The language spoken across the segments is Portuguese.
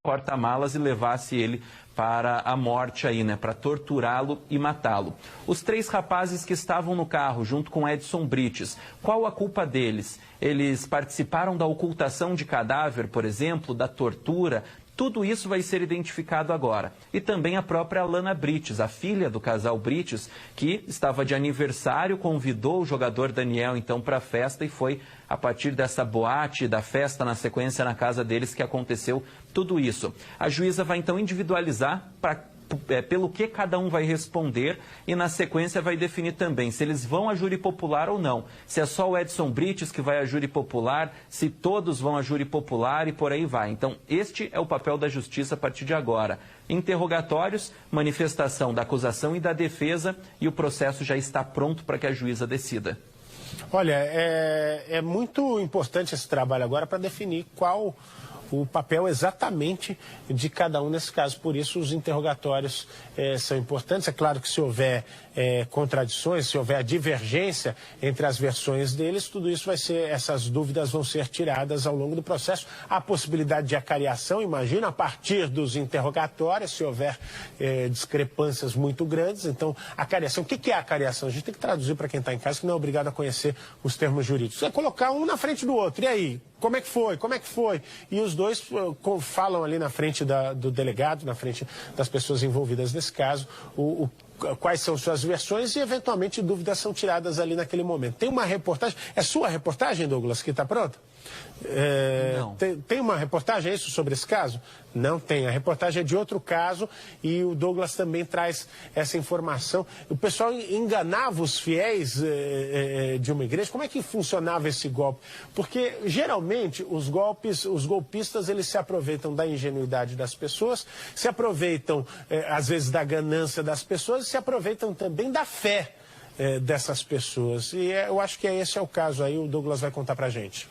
porta-malas e levasse ele para a morte aí, né, para torturá-lo e matá-lo. Os 3 rapazes que estavam no carro junto com Edson Brites, qual a culpa deles? Eles participaram da ocultação de cadáver, por exemplo, da tortura? Tudo isso vai ser identificado agora. E também a própria Alana Brites, a filha do casal Brites, que estava de aniversário, convidou o jogador Daniel, então, para a festa, e foi a partir dessa boate, da festa na sequência na casa deles, que aconteceu tudo isso. A juíza vai, então, individualizar pelo que cada um vai responder e, na sequência, vai definir também se eles vão a júri popular ou não. Se é só o Edson Brites que vai a júri popular, se todos vão a júri popular e por aí vai. Então, este é o papel da justiça a partir de agora. Interrogatórios, manifestação da acusação e da defesa, e o processo já está pronto para que a juíza decida. Olha, é muito importante esse trabalho agora para definir qual o papel exatamente de cada um nesse caso. Por isso, os interrogatórios são importantes. É claro que se houver contradições, se houver divergência entre as versões deles, tudo isso vai ser, essas dúvidas vão ser tiradas ao longo do processo. Há possibilidade de acariação, imagina, a partir dos interrogatórios, se houver discrepâncias muito grandes. Então, acariação. O que é acariação? A gente tem que traduzir para quem está em casa, que não é obrigado a conhecer os termos jurídicos. É colocar um na frente do outro. E aí? Como é que foi? Como é que foi? E os dois falam ali na frente do delegado, na frente das pessoas envolvidas nesse caso, quais são suas versões e, eventualmente, dúvidas são tiradas ali naquele momento. Tem uma reportagem, é sua reportagem, Douglas, que está pronta? Não. Tem uma reportagem, é isso, sobre esse caso? Não tem. A reportagem é de outro caso e o Douglas também traz essa informação. O pessoal enganava os fiéis de uma igreja. Como é que funcionava esse golpe? Porque, geralmente, os golpistas, eles se aproveitam da ingenuidade das pessoas, se aproveitam, às vezes, da ganância das pessoas e se aproveitam também da fé dessas pessoas. E eu acho que esse é o caso aí, o Douglas vai contar pra gente.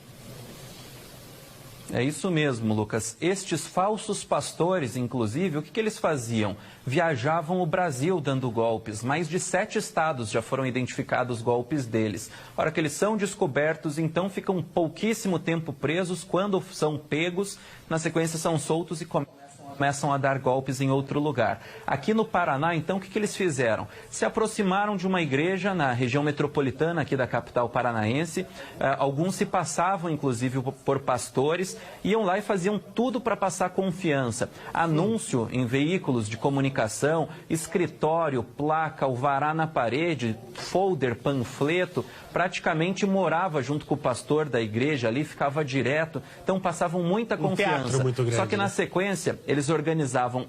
É isso mesmo, Lucas. Estes falsos pastores, inclusive, o que eles faziam? Viajavam o Brasil dando golpes. Mais de 7 estados já foram identificados golpes deles. A hora que eles são descobertos, então ficam pouquíssimo tempo presos. Quando são pegos, na sequência são soltos e começam a dar golpes em outro lugar. Aqui no Paraná, então, o que eles fizeram? Se aproximaram de uma igreja na região metropolitana aqui da capital paranaense. Alguns se passavam, inclusive, por pastores, iam lá e faziam tudo para passar confiança. Anúncio em veículos de comunicação, escritório, placa, alvará na parede, folder, panfleto, praticamente morava junto com o pastor da igreja ali, ficava direto, então passavam muita confiança. Um teatro muito grande, só que na sequência eles organizavam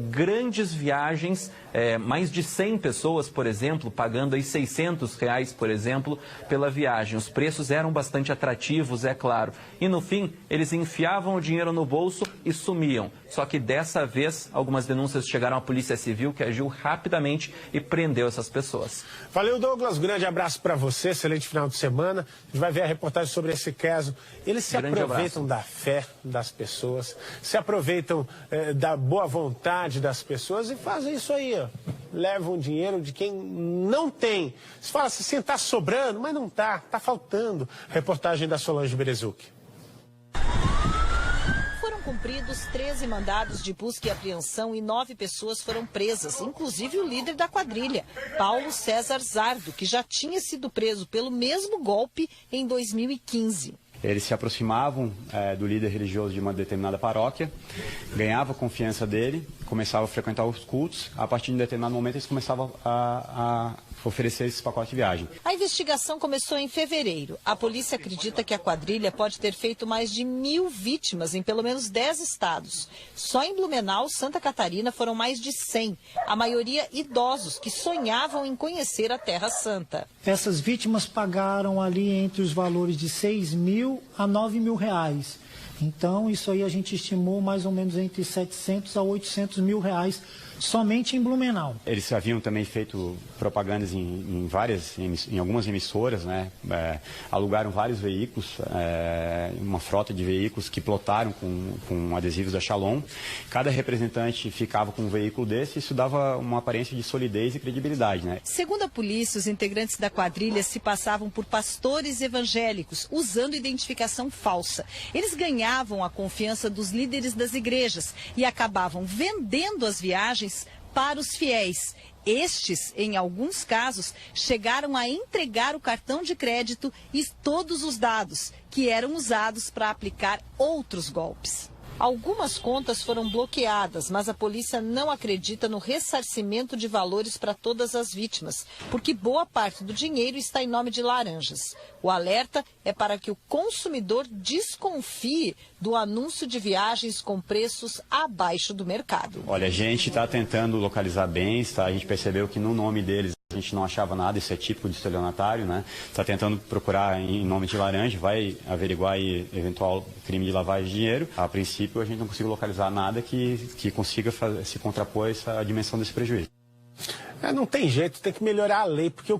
grandes viagens, mais de 100 pessoas, por exemplo, pagando aí R$600, por exemplo, pela viagem. Os preços eram bastante atrativos, é claro. E no fim, eles enfiavam o dinheiro no bolso e sumiam. Só que dessa vez, algumas denúncias chegaram à Polícia Civil, que agiu rapidamente e prendeu essas pessoas. Valeu, Douglas. Grande abraço para você. Excelente final de semana. A gente vai ver a reportagem sobre esse caso. Eles se aproveitam da fé das pessoas, se aproveitam da boa vontade das pessoas e fazem isso aí, ó. Levam dinheiro de quem não tem. Você fala assim, tá sobrando, mas não tá faltando. Reportagem da Solange Berezuc. Foram cumpridos 13 mandados de busca e apreensão e 9 pessoas foram presas, inclusive o líder da quadrilha, Paulo César Zardo, que já tinha sido preso pelo mesmo golpe em 2015. Eles se aproximavam do líder religioso de uma determinada paróquia, ganhavam a confiança dele, começavam a frequentar os cultos. A partir de um determinado momento, eles começavam a oferecer esse pacote de viagem. A investigação começou em fevereiro. A polícia acredita que a quadrilha pode ter feito mais de 1.000 vítimas em pelo menos 10 estados. Só em Blumenau, Santa Catarina, foram mais de 100. A maioria idosos que sonhavam em conhecer a Terra Santa. Essas vítimas pagaram ali entre os valores de R$6.000 a R$9.000. Então, isso aí a gente estimou mais ou menos entre 700 a 800 mil reais somente em Blumenau. Eles haviam também feito propagandas em algumas emissoras, né? Alugaram vários veículos, uma frota de veículos que plotaram com adesivos da Shalom. Cada representante ficava com um veículo desse e isso dava uma aparência de solidez e credibilidade, né? Segundo a polícia, os integrantes da quadrilha se passavam por pastores evangélicos, usando identificação falsa. Eles ganhavam a confiança dos líderes das igrejas e acabavam vendendo as viagens para os fiéis. Estes, em alguns casos, chegaram a entregar o cartão de crédito e todos os dados, que eram usados para aplicar outros golpes. Algumas contas foram bloqueadas, mas a polícia não acredita no ressarcimento de valores para todas as vítimas, porque boa parte do dinheiro está em nome de laranjas. O alerta é para que o consumidor desconfie do anúncio de viagens com preços abaixo do mercado. Olha, a gente está tentando localizar bens, tá? A gente percebeu que no nome deles a gente não achava nada, isso é típico de estelionatário, né? Está tentando procurar em nome de laranja, vai averiguar aí eventual crime de lavagem de dinheiro. A princípio, a gente não conseguiu localizar nada que consiga se contrapor essa dimensão desse prejuízo. Não tem jeito, tem que melhorar a lei, porque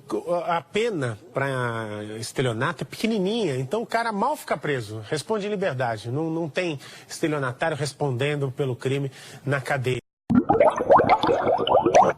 a pena para estelionato é pequenininha, então o cara mal fica preso, responde em liberdade. Não tem estelionatário respondendo pelo crime na cadeia.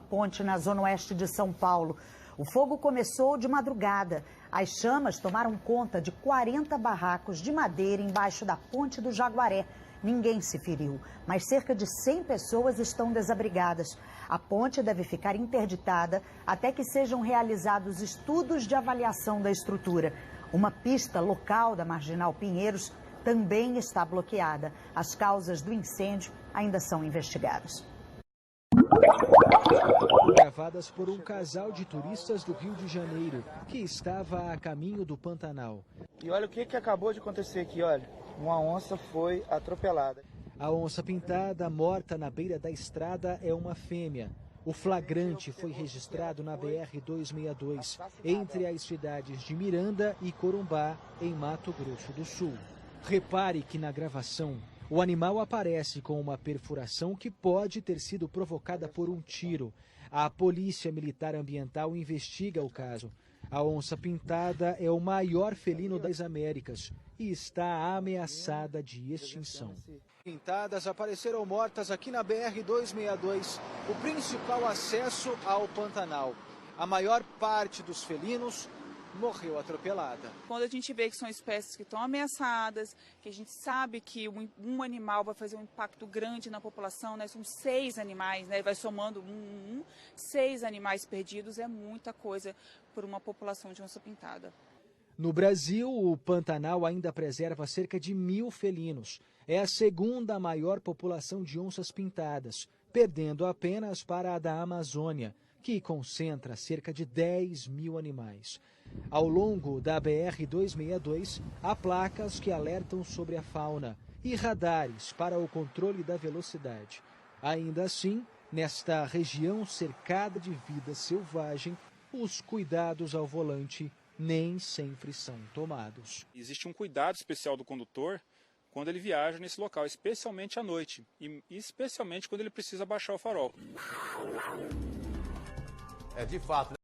Ponte na zona oeste de São Paulo. O fogo começou de madrugada. As chamas tomaram conta de 40 barracos de madeira embaixo da ponte do Jaguaré. Ninguém se feriu, mas cerca de 100 pessoas estão desabrigadas. A ponte deve ficar interditada até que sejam realizados estudos de avaliação da estrutura. Uma pista local da Marginal Pinheiros também está bloqueada. As causas do incêndio ainda são investigadas. Gravadas por um casal de turistas do Rio de Janeiro, que estava a caminho do Pantanal. E olha o que acabou de acontecer aqui, olha. Uma onça foi atropelada. A onça pintada, morta na beira da estrada, é uma fêmea. O flagrante foi registrado na BR-262, entre as cidades de Miranda e Corumbá, em Mato Grosso do Sul. Repare que na gravação, o animal aparece com uma perfuração que pode ter sido provocada por um tiro. A Polícia Militar Ambiental investiga o caso. A onça pintada é o maior felino das Américas e está ameaçada de extinção. Pintadas apareceram mortas aqui na BR-262, o principal acesso ao Pantanal. A maior parte dos felinos morreu atropelada. Quando a gente vê que são espécies que estão ameaçadas, que a gente sabe que um animal vai fazer um impacto grande na população, né? São 6 animais, né? Vai somando 6 animais perdidos, é muita coisa por uma população de onça pintada. No Brasil, o Pantanal ainda preserva cerca de 1.000 felinos. É a segunda maior população de onças pintadas, perdendo apenas para a da Amazônia, que concentra cerca de 10.000 animais. Ao longo da BR-262, há placas que alertam sobre a fauna e radares para o controle da velocidade. Ainda assim, nesta região cercada de vida selvagem, os cuidados ao volante nem sempre são tomados. Existe um cuidado especial do condutor quando ele viaja nesse local, especialmente à noite e especialmente quando ele precisa baixar o farol. De fato.